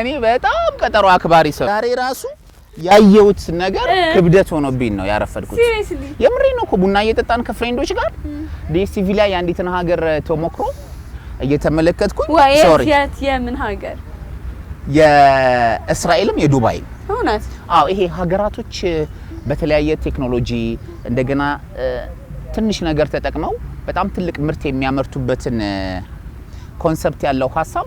እኔ በጣም ቀጠሮ አክባሪ ሰው ዛሬ ራሱ ያየሁት ነገር ክብደት ሆኖብኝ ነው ያረፈድኩት። የምሬ ነው እኮ ቡና እየጠጣን ከፍሬንዶች ጋር ዲኤስቲቪ ላይ አንዲትን ሀገር ተሞክሮ እየተመለከትኩኝ ሶሪ የምን ሀገር የእስራኤልም የዱባይ እውነት አዎ ይሄ ሀገራቶች በተለያየ ቴክኖሎጂ እንደገና ትንሽ ነገር ተጠቅመው በጣም ትልቅ ምርት የሚያመርቱበትን ኮንሰፕት ያለው ሐሳብ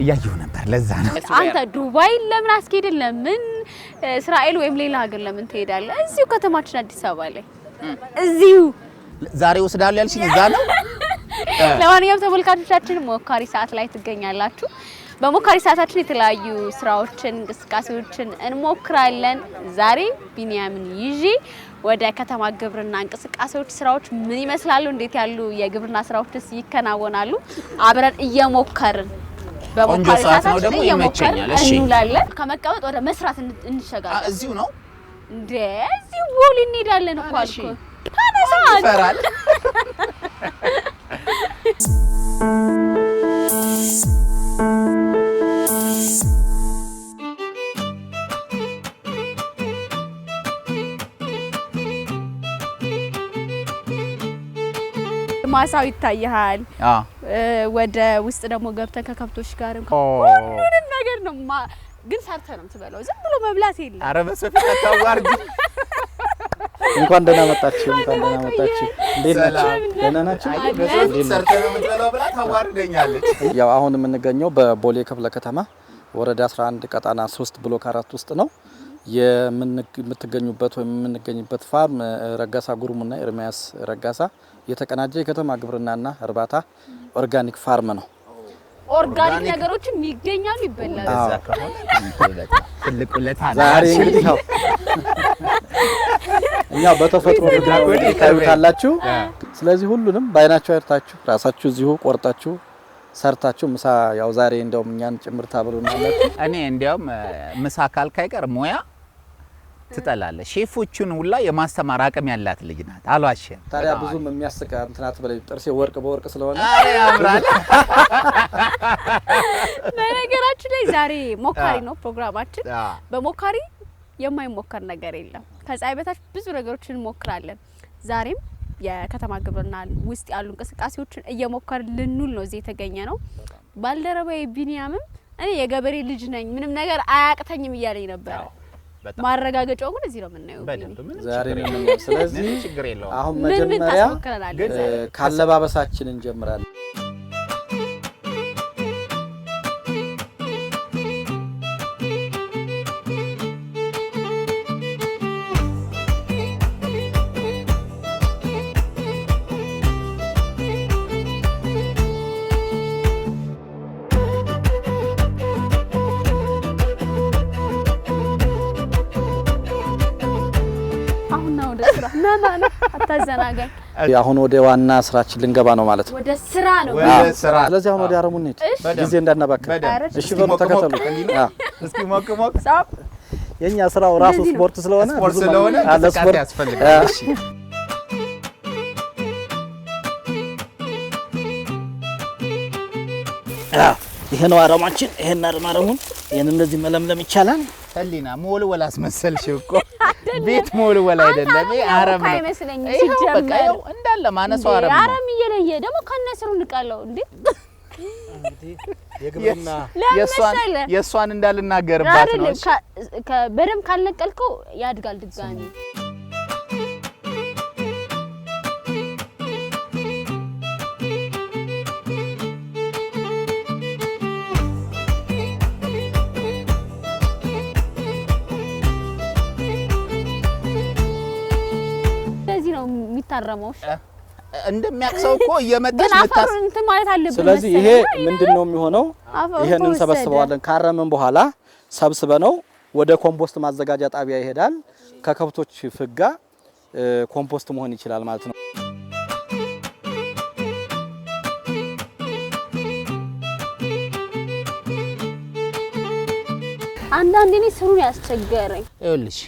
እያየሁ ነበር ለዛ ነው አንተ ዱባይ ለምን አስኬድን ለምን እስራኤል ወይም ሌላ ሀገር ለምን ትሄዳለህ እዚሁ ከተማችን አዲስ አበባ ላይ እዚሁ ዛሬ ወስዳለሁ ያልሽኝ እዛ ነው ለማንኛውም ተመልካቾቻችን ሞካሪ ሰዓት ላይ ትገኛላችሁ በሞካሪ ሰዓታችን የተለያዩ ስራዎችን እንቅስቃሴዎችን እንሞክራለን ዛሬ ቢኒያምን ይዤ ወደ ከተማ ግብርና እንቅስቃሴዎች ስራዎች ምን ይመስላሉ እንዴት ያሉ የግብርና ስራዎችስ ይከናወናሉ አብረን እየሞከርን በሞካሪ ሰዓታችን ደግሞ ይመቸኛል እሺ እንላለን ከመቀመጥ ወደ መስራት እንሸጋገር እዚሁ ነው እንዴ እዚሁ ቦሌ እንሄዳለን እኮ አልኩ ታነሳ ይፈራል ማሳው ይታያል ወደ ውስጥ ደግሞ ገብተን ከከብቶች ጋር ሁሉንም ነገር ነው ግን ሰርተ ነው ትበላው ዝም ብሎ መብላት የለም አረ በሰፊ ታዋርጂ እንኳን ደህና መጣችሁ እንዴት ናችሁ ደህና ናችሁ ሰርተ ነው የምትበላው ብላ ታዋርደኛለች ያው አሁን የምንገኘው በቦሌ ክፍለ ከተማ ወረዳ 11 ቀጣና 3 ብሎክ 4 ውስጥ ነው የምትገኙበት ወይ የምንገኝበት ፋርም ረጋሳ ጉሩሙና ኤርሚያስ ረጋሳ የተቀናጀ የከተማ ግብርናና እርባታ ኦርጋኒክ ፋርም ነው ኦርጋኒክ ነገሮችን ይገኛሉ ይበላሉ ትልቁለት ዛሬ እንግዲህ ነው እኛ በተፈጥሮ ፍቅር ታዩታላችሁ ስለዚህ ሁሉንም ባይናችሁ አይርታችሁ ራሳችሁ እዚሁ ቆርጣችሁ ሰርታችሁ ምሳ ያው ዛሬ እንደውም እኛን ጭምርታ ብሉናላችሁ እኔ እንደውም ምሳ ካልካይ ቀር ሞያ ትጠላለ ሼፎቹን ሁላ የማስተማር አቅም ያላት ልጅ ናት አሏሽን ታዲያ ብዙም የሚያስቀ እንትናት በላይ ጥርሴ ወርቅ በወርቅ ስለሆነ አሬ ያምራል በነገራችን ላይ ዛሬ ሞካሪ ነው ፕሮግራማችን በሞካሪ የማይሞከር ነገር የለም ከፀሐይ በታች ብዙ ነገሮችን እንሞክራለን ዛሬም የከተማ ግብርና ውስጥ ያሉ እንቅስቃሴዎችን እየሞከር ልንውል ነው እዚህ የተገኘ ነው ባልደረባዬ ቢኒያምም እኔ የገበሬ ልጅ ነኝ ምንም ነገር አያቅተኝም እያለኝ ነበር ማረጋገጫው ግን እዚህ ነው የምናየው ዛሬ ነው ስለዚህ አሁን መጀመሪያ ካለባበሳችን እንጀምራለን አታዘናጋኝ አሁን ወደ ዋና ስራችን ልንገባ ነው ማለት ነው ወደ ስራ ነው ስለዚህ አሁን ወደ አረሙን እንሂድ ጊዜ እንዳናባክን እሺ በሉ ተከተሉ እስኪ ሞቅ የኛ ስራው ራሱ ስፖርት ስለሆነ አለ ስፖርት ያስፈልጋል እሺ ይሄ ነው አረማችን ይሄን አረሙን ይሄን እንደዚህ መለምለም ይቻላል ህሊና ሞልወል አስመሰልሽ እኮ ቤት ሞልወል አይደለም አረም ነው አይመስለኝ ሲጀመር እንዳለ ማነሳው አረም ነው አረም እየለየ ደግሞ ከነስሩ እንቃለው እንዴ የግብርና የሷን እንዳልናገርባት ነው በደም ካልነቀልከው ያድጋል ድጋሚ የሚታረመው እንደሚያክሰው እኮ እየመጣች መጣስ እንት ማለት አለብን ስለዚህ ይሄ ምንድነው የሚሆነው ይሄንን ሰበስበዋለን ካረመን በኋላ ሰብስበነው ወደ ኮምፖስት ማዘጋጃ ጣቢያ ይሄዳል ከከብቶች ፍጋ ኮምፖስት መሆን ይችላል ማለት ነው አንዳንዴ ነው ስሩን ያስቸገረኝ ይኸውልሽ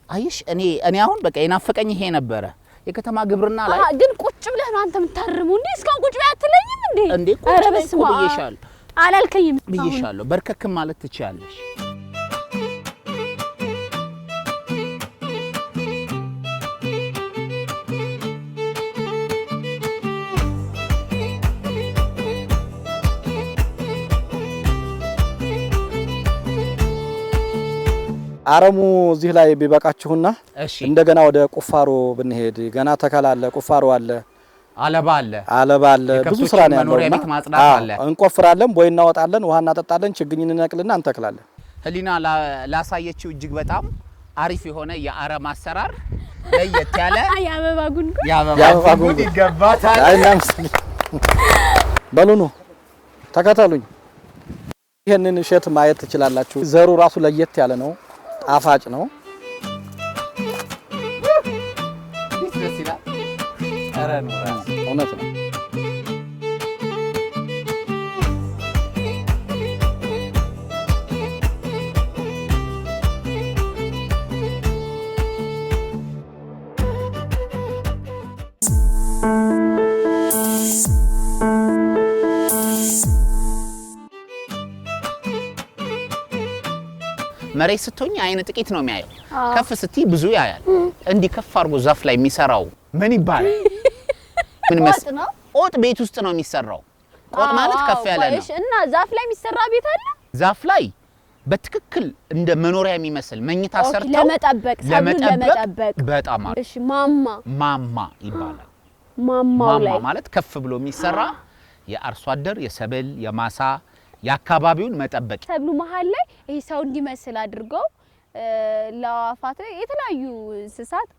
አይሽ እኔ አሁን በቃ የናፈቀኝ ይሄ ነበረ የከተማ ግብርና ላይ ግን ቁጭ ብለህ ነው አንተ የምታርሙ እንዴ እስካሁን ቁጭ ብለህ አትለኝም እንዴ ኧረ በስመ አብ ብዬሻለሁ አላልከኝም ብዬሻለሁ በርከክም ማለት ትችያለሽ አረሙ እዚህ ላይ ቢበቃችሁና እንደገና ወደ ቁፋሮ ብንሄድ ገና ተከላለ ቁፋሮ አለ አለባ አለ ብዙ ስራ ነው ያለው ቤት ማጽዳት አለ እንቆፍራለን ቦይ እናወጣለን ውሃ እናጠጣለን ችግኝ እንነቅልና እንተክላለን ህሊና ላሳየችው እጅግ በጣም አሪፍ የሆነ የአረም አሰራር ለየት ያለ ያበባ ጉንጉን ይገባታል በሉኑ ተከተሉኝ ይሄንን እሸት ማየት ትችላላችሁ ዘሩ ራሱ ለየት ያለ ነው ጣፋጭ ነው እውነት ነው መሬት ስትሆኝ አይን ጥቂት ነው የሚያየው ከፍ ስትይ ብዙ ያያል እንዲህ ከፍ አድርጎ ዛፍ ላይ የሚሰራው ምን ይባላል ምን መስሎ ቆጥ ቤት ውስጥ ነው የሚሰራው ቆጥ ማለት ከፍ ያለ ነው እና ዛፍ ላይ የሚሰራ ቤት አለ ዛፍ ላይ በትክክል እንደ መኖሪያ የሚመስል መኝታ ሰርተው ለመጠበቅ በጣም እሺ ማማ ይባላል ማማ ማለት ከፍ ብሎ የሚሰራ የአርሶ አደር የሰብል የማሳ ያካባቢውን መጠበቅ ሰብሉ መሃል ላይ ይሄ ሰው እንዲመስል አድርገው ለዋፋት የተለያዩ እንስሳት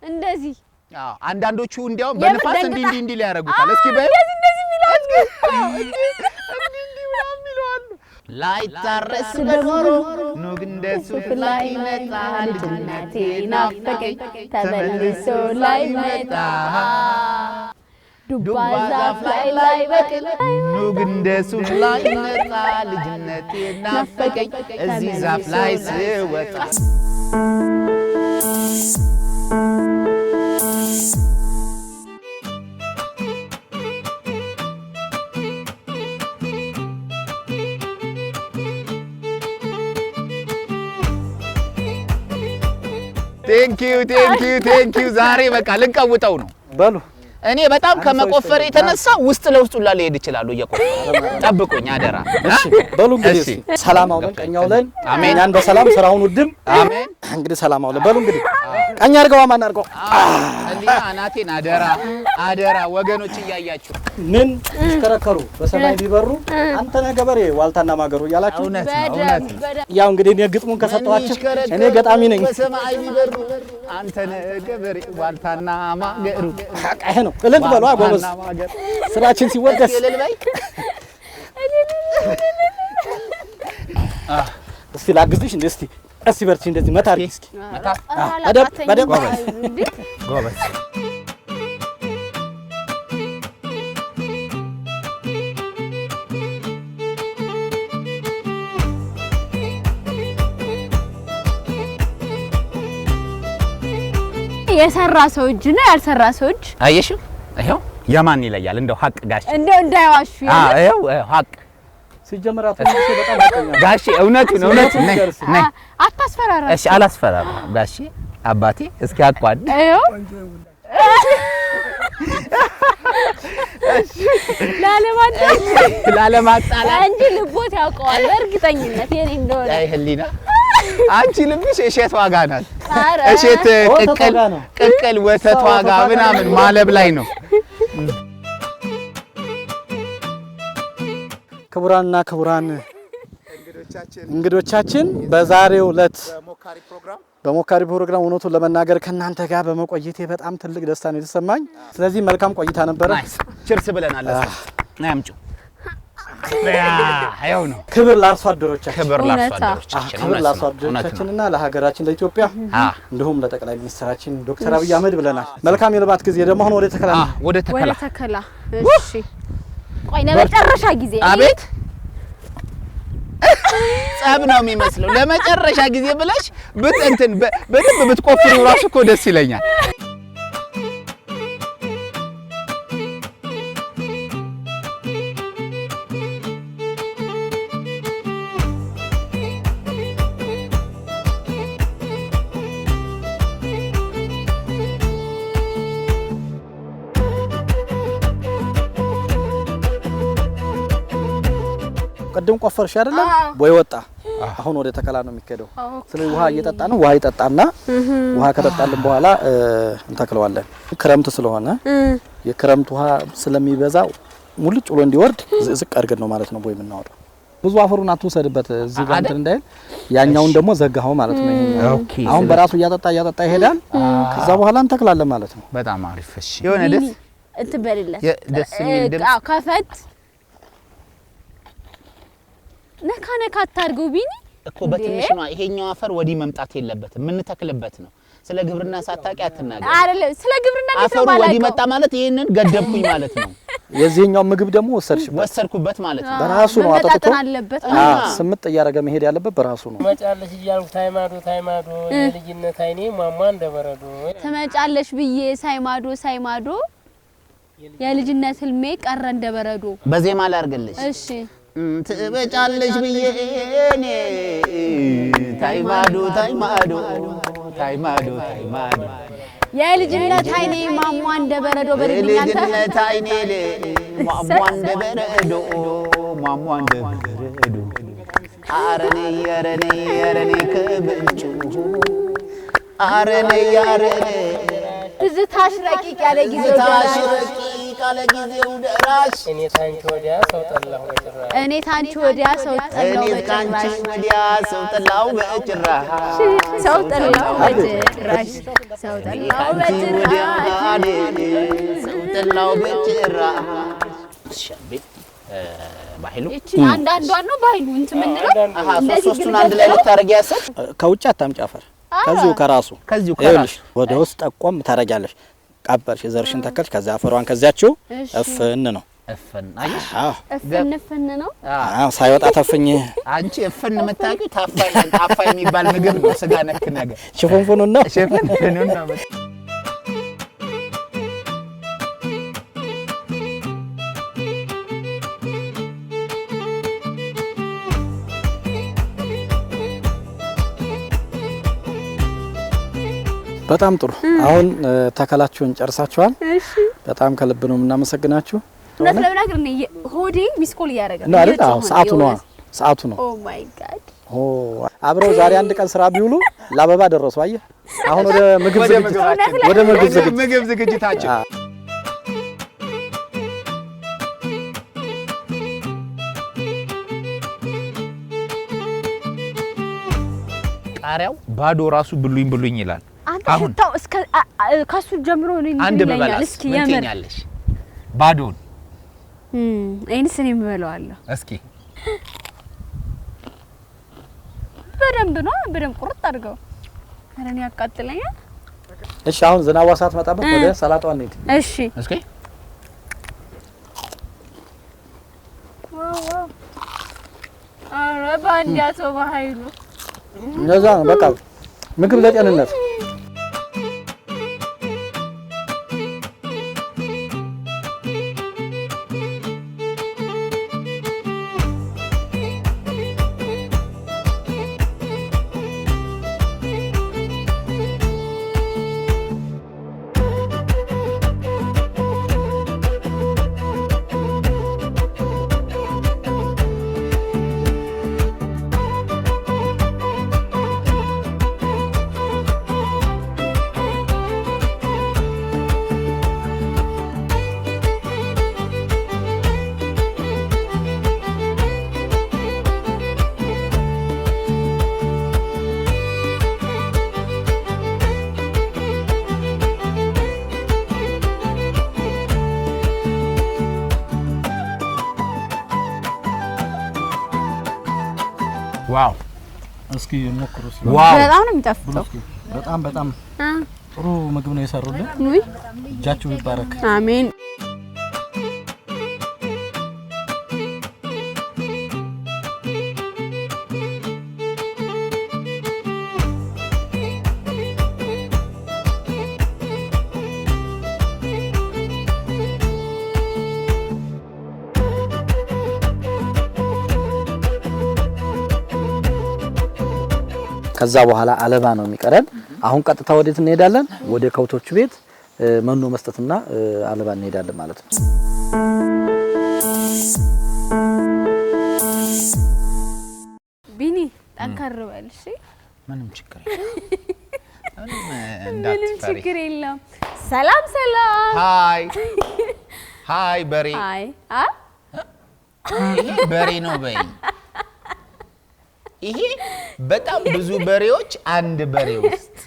እንደዚህ አንዳንዶቹ እንዲያው በንፋስ እንዲ ሊያረጉታል እስኪ በይ እንደዚህ ሚላስ ሚላሉ ላይ ታረስ በኖሮ ኑግ እንደሱ ላይ መጣ ልጅነቴ ናፈቀኝ ተመልሶ ላይ መጣ ዱባ ዛፍ ላይ በቅል ኑግ እንደሱ ላይ መጣ ልጅነቴ ናፈቀኝ እዚህ ዛፍ ላይ ስወጣ ቴንክ ዩ ዛሬ በቃ ልንቀውጠው ነው በሉ እኔ በጣም ከመቆፈር የተነሳ ውስጥ ለውስጥ ሁላ ሊሄድ ይችላል እየቆፈረ ጠብቁኝ አደራ እሺ በሉ እንግዲህ ሰላም አውለን ቀኛው ላይ እኛን በሰላም ስራውን ውድም አሜን እንግዲህ ሰላም አውለን በሉ እንግዲህ ቀኛ አድርገው ማን አድርገው እንዲና አናቴን አደራ ወገኖች እያያችሁ ምን ተከረከሩ በሰማይ ቢበሩ አንተ ነህ ገበሬ ዋልታና ማገሩ ያላችሁ እውነት ያው እንግዲህ እኔ ግጥሙን ከሰጠዋችሁ እኔ ገጣሚ ነኝ በሰማይ ቢበሩ አንተ ነህ ገበሬ ዋልታና ማገሩ አቃህ ነው እልል በሉ ጎበዝ ስራችን ሲወደስ እስቲ ላግዝሽ እስቲ በርቺ እንደዚህ መታሪ እስኪ በደብ ጎበዝ የሰራ ሰው እጅ ነው ያልሰራ ሰው እጅ አየሽው ይሄው የማን ይለያል እንደው ሀቅ ጋሽ እንደው እንዳይዋሹ ይሄው ሀቅ ሲጀመራ ተንሽ በጣም አቀኛ ጋሽ እውነቱን ነይ አታስፈራራ እሺ አላስፈራራ ጋሽ አባቴ እስኪ አቋድ ይሄው ላለማጣላ እንጂ ልቦት ያውቀዋል በእርግጠኝነት የኔ እንደሆነ አይ ህሊና አንቺ ልብሽ እሸት ዋጋ ናት እሸት ቅቅል ወተት ዋጋ ምናምን ማለብ ላይ ነው ክቡራንና ክቡራን እንግዶቻችን በዛሬው ዕለት በሞካሪ ፕሮግራም እውነቱን ለመናገር ከናንተ ጋር በመቆየቴ በጣም ትልቅ ደስታ ነው የተሰማኝ ስለዚህ መልካም ቆይታ ነበር ቺርስ ብለናል ናምጩ ያው ነው ክብር ለአርሶ አደሮቻችን ክብር ለአርሶ አደሮቻችንና ለሀገራችን ለኢትዮጵያ እንዲሁም ለጠቅላይ ሚኒስትራችን ዶክተር አብይ አህመድ ብለናል መልካም የልማት ጊዜ ደግሞ አሁን ወደ ተከላ እሺ ቆይ ለመጨረሻ ጊዜ አቤት ጸብ ነው የሚመስለው ለመጨረሻ ጊዜ ብለሽ በደንብ ብትቆፍሪው ራሱ እኮ ደስ ይለኛል ቅድም ቆፈርሽ አይደለም ቦይ ወጣ አሁን ወደ ተከላ ነው የሚከደው ስለዚህ ውሃ እየጠጣ ነው ውሃ ይጠጣና ውሃ ከጠጣልን በኋላ እንተክለዋለን ክረምት ስለሆነ የክረምት ውሃ ስለሚበዛ ሙልጭ ብሎ እንዲወርድ ዝቅ አድርገን ነው ማለት ነው ቦይ የምናወጣው ብዙ አፈሩን አትወሰድበት እዚህ ጋር እንትን እንዳይል ያኛውን ደግሞ ዘጋው ማለት ነው ይሄኛው አሁን በራሱ እያጠጣ ይሄዳል ከዛ በኋላ እንተክላለን ማለት ነው በጣም አሪፍ እሺ የሆነ እንትበልለት ደስ የሚል ድምጽ ከፈት ነካ አታርገው ቢኒ እኮ በትንሽ ነው ይሄኛው አፈር ወዲ መምጣት የለበትም ምን ተክልበት ነው ስለ ግብርና ሳታቂ አትናገር አይደለም ስለ ግብርና አፈሩ ወዲ መጣ ማለት ይሄንን ገደብኩኝ ማለት ነው የዚህኛው ምግብ ደግሞ ወሰርኩበት ማለት ነው በራሱ ነው አጠጥቶ ስምጥ እያረገ መሄድ ያለበት በራሱ ነው ተመጫለሽ ይያልኩ ታይማዶ የልጅነት አይኔ ማማ እንደበረዶ ተመጫለሽ ብዬ ሳይማዶ የልጅነት ህልሜ ቀረ እንደበረዶ በዜማ ላርገልሽ እሺ ተመጫለሽ ብዬ እኔ ታይማዶ የልጅነት አይኔ ማማ እንደበረዶ በልጅነት አይኔ ማማ እንደበረዶ አረኔ ከብንጩ አረኔ ትዝታሽ ረቂቅ ያለ ጊዜው ደራሽ እኔ ታንቺ ወዲያ ሰው ጠላው ባይሉ እቺ አንዳንዷን ነው ባይሉ እንት ምንድነው ሶስቱን አንድ ላይ ልታረጊ ያሰብ ከውጭ አታምጫፈር ከዚሁ ከራሱ ወደ ውስጥ ጠቆም ታረጋለሽ ቀበርሽ ዘርሽን ተከልሽ ከዛ አፈሯን ከዛችሁ እፍን ነው አይሽ እፍን ነው ሳይወጣ ተፍኝ አንቺ እፍን መታቂው ታፋይ የሚባል ምግብ ነው ስጋ ነክ ነገር ሽፉንፉን ነው በጣም ጥሩ አሁን ተከላችሁን ጨርሳችኋል እሺ በጣም ከልብ ነው እናመሰግናችሁ ለምናገር ነው ሆዴ ሚስኮል ያረጋል ነው አይደል ሰዓቱ ነው ኦ ማይ ጋድ አብረው ዛሬ አንድ ቀን ስራ ቢውሉ ለአበባ ደረሱ አየህ አሁን ወደ ምግብ ዝግጅታችን ቃሪያው ባዶ ራሱ ብሉኝ ይላል አሁን ታው እስከ ካሱ ጀምሮ ነው ይላል እስኪ የምትኛለሽ ባዶን አይንስ ነው የምበላዋለሁ እስኪ በደንብ ቁርጥ አድርገው አረን ያቃጥለኛል እሺ አሁን ዝናብ ሰዓት መጣበት ወደ ሰላጣው እንሂድ እሺ እስኪ አረ ባንዲያቶ በኃይሉ እንደዛ ነው በቃ ምግብ ለጤንነት ዋው እስኪ እንሞክሩስ ዋው በጣም ነው የሚጣፍጠው በጣም ጥሩ ምግብ ነው የሰሩልን ውይ እጃችሁ ይባረክ አሜን ከዛ በኋላ አለባ ነው የሚቀረን አሁን ቀጥታ ወዴት እንሄዳለን ወደ ከውቶቹ ቤት መኖ መስጠትና አለባ እንሄዳለን ማለት ነው ጠንከር በል እሺ ምንም ችግር ምንም ችግር የለም ሰላም ሃይ በሬ ሃይ ይሄ በሬ ነው በይ ይሄ በጣም ብዙ በሬዎች አንድ በሬ ውስጥ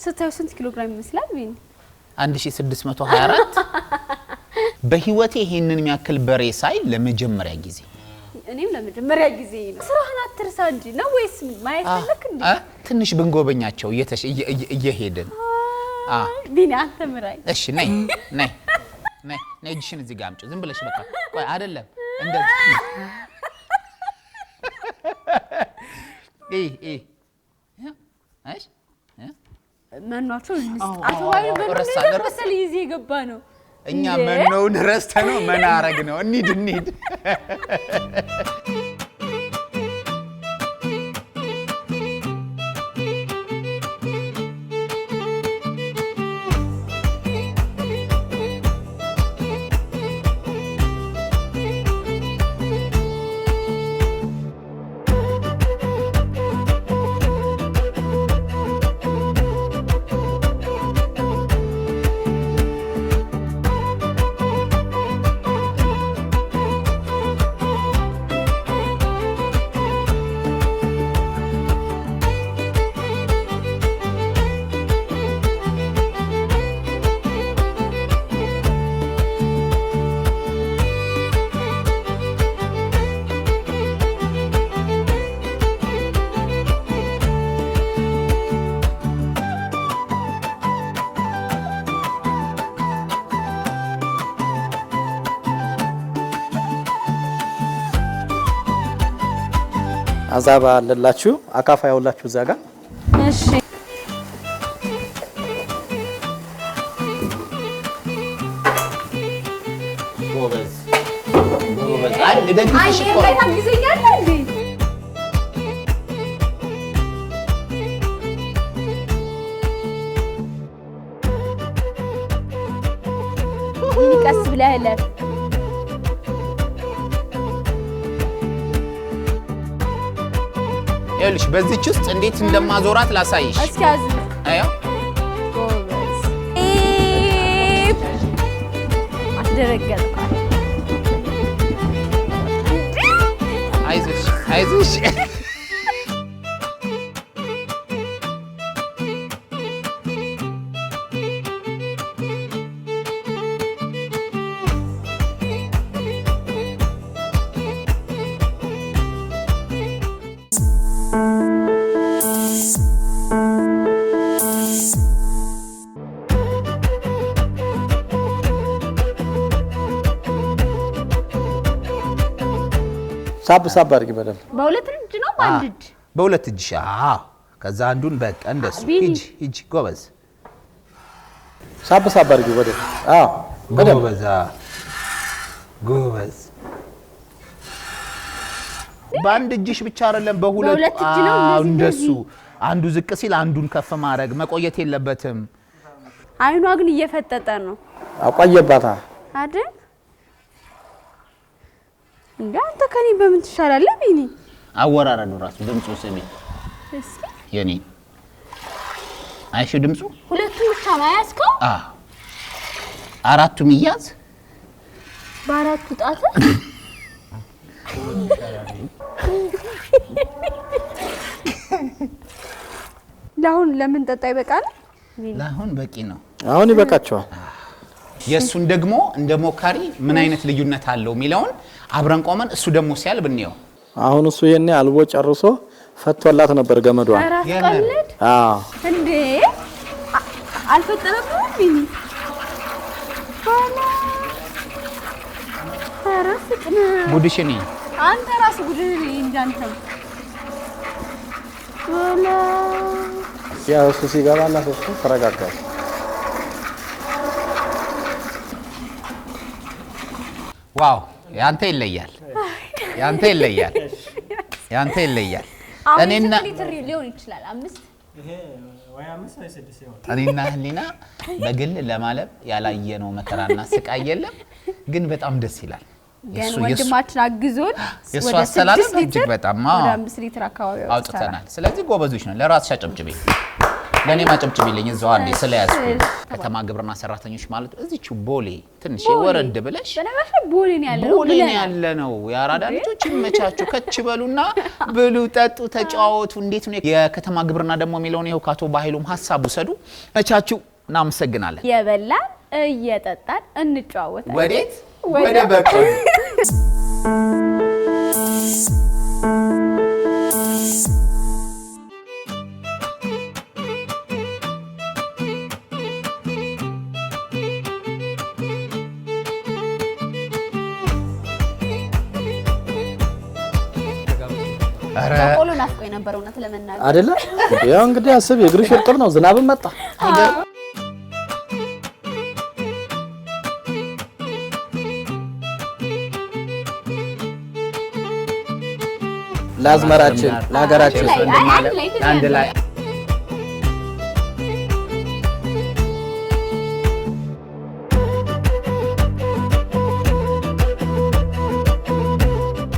ስታዩ ስንት ኪሎ ግራም ይመስላል ቢኒ 1624 በህይወቴ ይሄንን የሚያክል በሬ ሳይ ለመጀመሪያ ጊዜ እኔም ለመጀመሪያ ጊዜ ነው ስራህን አትርሳ እንጂ ነው ወይስ ማየት ፈለክ እንዴ ትንሽ ብንጎበኛቸው እየሄድን ቢኒ አንተ ምራይ እሺ ነይ እጅሽን እዚህ ጋር አምጪ ዝም ብለሽ በቃ ቆይ አይደለም እንደዚህ አይሽ መኗቸው አተባዩ በመሰለ ይዜ ገባ ነው እኛ መኖውን ረስተነው መናረግ ነው እንሂድ አዛባ አለላችሁ አካፋ ያውላችሁ እዛ ጋር እሺ ጎበዝ አንድ ደግሽ እኮ አይ ታግዘኛል እንዴ ይቀስ ብለህለ ይኸውልሽ በዚህች ውስጥ እንዴት እንደማዞራት ላሳይሽ እስኪ አዝ አዮ ጎበዝ አስደረገጥኩ አይዞሽ ሳብ አድርጊ በደንብ በሁለት እጅ ነው በአንድ እጅ በሁለት እጅ አዎ ከዛ አንዱን በቃ እንደሱ ሂጂ ጎበዝ ሳብ አድርጊ በደንብ አዎ ጎበዝ በአንድ እጅሽ ብቻ አይደለም በሁለት እጅ ነው እንደሱ አንዱ ዝቅ ሲል አንዱን ከፍ ማድረግ መቆየት የለበትም አይኗ ግን እየፈጠጠ ነው አቆየባታ አይደል እንዴ አንተ ከኔ በምን ትሻላለህ ቢኒ አወራረዱ ራሱ ድምጹ ስሚ እስኪ የኔ አይሽ ድምጹ ሁለቱም ብቻ ነው ያስከው አራቱም ይያዝ በአራቱ ጣት ለአሁን ለምን ጠጣ ይበቃል ለአሁን በቂ ነው አሁን ይበቃቸዋል የሱን ደግሞ እንደ ሞካሪ ምን አይነት ልዩነት አለው ሚለውን አብረን ቆመን እሱ ደግሞ ሲያል ብንየው አሁን እሱ የኔ አልቦ ጨርሶ ፈቶላት ነበር ገመዷ ቀልድ አዎ እንዴ አልፈጠረም ቢኒ አራስጥና ጉድሽኒ አንተ ራስ ጉድሽ እንዳንተም ወላ ያው እሱ ሲገባና እሱ ተረጋጋል ዋው ያንተ ይለያል እኔና ሊትር ሊሆን ይችላል 5 ይሄ ወይ 5 ወይ 6 ይሆናል እኔና ህሊና በግል ለማለብ ያላየነው መከራና ስቃይ የለም ግን በጣም ደስ ይላል ግን ወንድማችን አግዞን ወደ 6 ሊትር በጣም ወደ 5 ሊትር አካባቢ አውጥተናል። ስለዚህ ጎበዞች ነው። ለራስሽ አጨብጭቤ ለኔ ማጨብጭቢልኝ እዛው አንዴ ስለያዝኩኝ። ከተማ ግብርና ሰራተኞች ማለት እዚቹ ቦሌ ትንሽ ወረድ ብለሽ በነገራችን ቦሌ ነው ያለነው የአራዳ ልጆች ይመቻችሁ። ከች በሉና ብሉ፣ ጠጡ፣ ተጫወቱ። እንዴት ነው የከተማ ግብርና ደግሞ የሚለውን ይኸው ካቶ ባህሉም ሐሳብ ወሰዱ። መቻችሁ። እናመሰግናለን። የበላን እየጠጣን እንጫወታለን። ወዴት? ወደ በቀሉ በቆሎ ናፍቆኝ ነበር እውነት ለመናገር አይደለ? ያው እንግዲህ አስብ የእግርሽ እርጥብ ነው፣ ዝናብም መጣ። ለአዝመራችን ለሀገራችን አንድ ላይ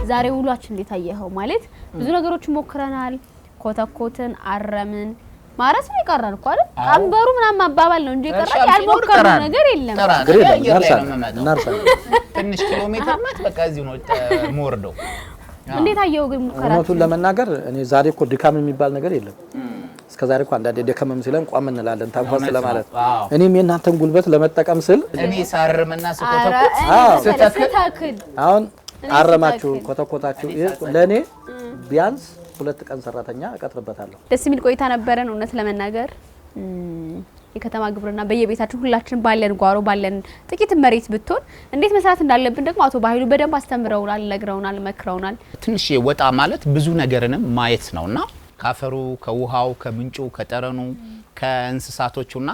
ዛሬ ውሏችን እንዴት አየኸው? ማለት ብዙ ነገሮችን ሞክረናል። ኮተኮትን፣ አረምን፣ ማረስ ነው የቀረን እኮ አይደል? ቀንበሩ ምናምን ማባባል ነው እንጂ የቀረን ያልሞከርነው ነገር የለም። ትንሽ ኪሎ ሜትር ማለት በቃ እዚሁ ነው ሞርዶ። እንዴት አየኸው ግን ሙከራችን? እውነቱን ለመናገር እኔ ዛሬ እኮ ድካም የሚባል ነገር የለም። እስከዛሬ እኮ አንዳንዴ ደከመም ሲለን ቋም እንላለን ታንኳስ ለማለት። እኔም የእናንተን ጉልበት ለመጠቀም ስል እኔ ሳርምና ስኮተኩት አሁን አረማችሁ ኮተኮታችሁ ለኔ ቢያንስ 2 ቀን ሰራተኛ እቀጥርበታለሁ። ደስ የሚል ቆይታ ነበረን እውነት ለመናገር። የከተማ ግብርና በየቤታችን ሁላችን ባለን ጓሮ ባለን ጥቂት መሬት ብትሆን እንዴት መስራት እንዳለብን ደግሞ አቶ ባህሉ በደንብ አስተምረውናል፣ ነግረውናል፣ መክረውናል። ትንሽ ወጣ ማለት ብዙ ነገርንም ማየት ነውና ካፈሩ፣ ከውሃው፣ ከምንጩ፣ ከጠረኑ፣ ከእንስሳቶቹና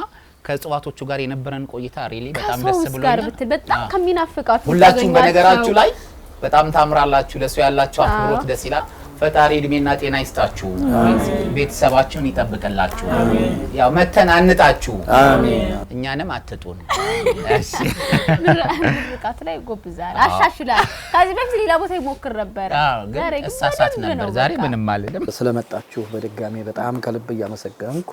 ከጽዋቶቹ ጋር የነበረን ቆይታ ሪሊ በጣም ደስ ብሎኛል። በጣም ከሚናፍቃችሁ ሁላችሁም በነገራችሁ ላይ በጣም ታምራላችሁ። ለሱ ያላችሁ አክብሮት ደስ ይላል። ፈጣሪ እድሜና ጤና ይስጣችሁ፣ ቤተሰባችሁን ይጠብቅላችሁ፣ ያው መተናንጣችሁ እኛንም አትጡን። እሺ ምርቃት ላይ ጎብዛል፣ አሻሽላል። ከዚህ በፊት ሌላ ቦታ ይሞክር ነበር፣ ዛሬ ግን እሳሳት ነበር። ዛሬ ምንም አይደለም። ስለመጣችሁ በድጋሚ በጣም ከልብ እያመሰገንኩ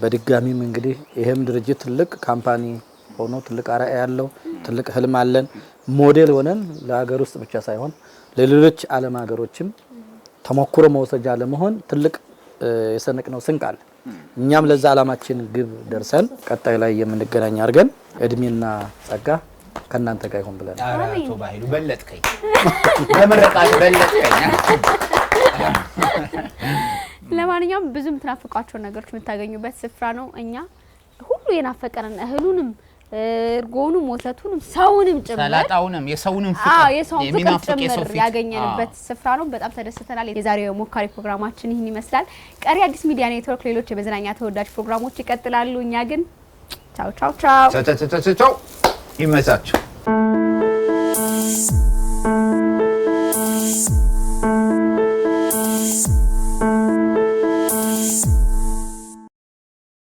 በድጋሚም እንግዲህ ይሄም ድርጅት ትልቅ ካምፓኒ ሆኖ ትልቅ አርአያ ያለው ትልቅ ህልም አለን። ሞዴል ሆነን ለሀገር ውስጥ ብቻ ሳይሆን ለሌሎች ዓለም ሀገሮችም ተሞክሮ መውሰጃ ለመሆን ትልቅ የሰነቅነው ስንቅ አለ። እኛም ለዛ ዓላማችን ግብ ደርሰን ቀጣይ ላይ የምንገናኝ አድርገን እድሜና ጸጋ ከናንተ ጋር ይሁን ብለን አቶ ባህሉ በለጥከኝ፣ በመረቃት በለጥከኝ። ለማንኛውም ብዙም ትናፍቋቸው ነገሮች የምታገኙበት ስፍራ ነው። እኛ ሁሉ የናፈቀረን እህሉንም እርጎኑም ወተቱንም ሰውንም ጭምር ሰላጣውንም የሰውንም ፍቅር የሚናፍቅ የሰው ፊት ያገኘንበት ስፍራ ነው። በጣም ተደስተናል። የዛሬው ሞካሪ ፕሮግራማችን ይህን ይመስላል። ቀሪ አዲስ ሚዲያ ኔትወርክ ሌሎች የመዝናኛ ተወዳጅ ፕሮግራሞች ይቀጥላሉ። እኛ ግን ቻው ቻው ቻው ቻው ቻው ቻው ይመቻችሁ።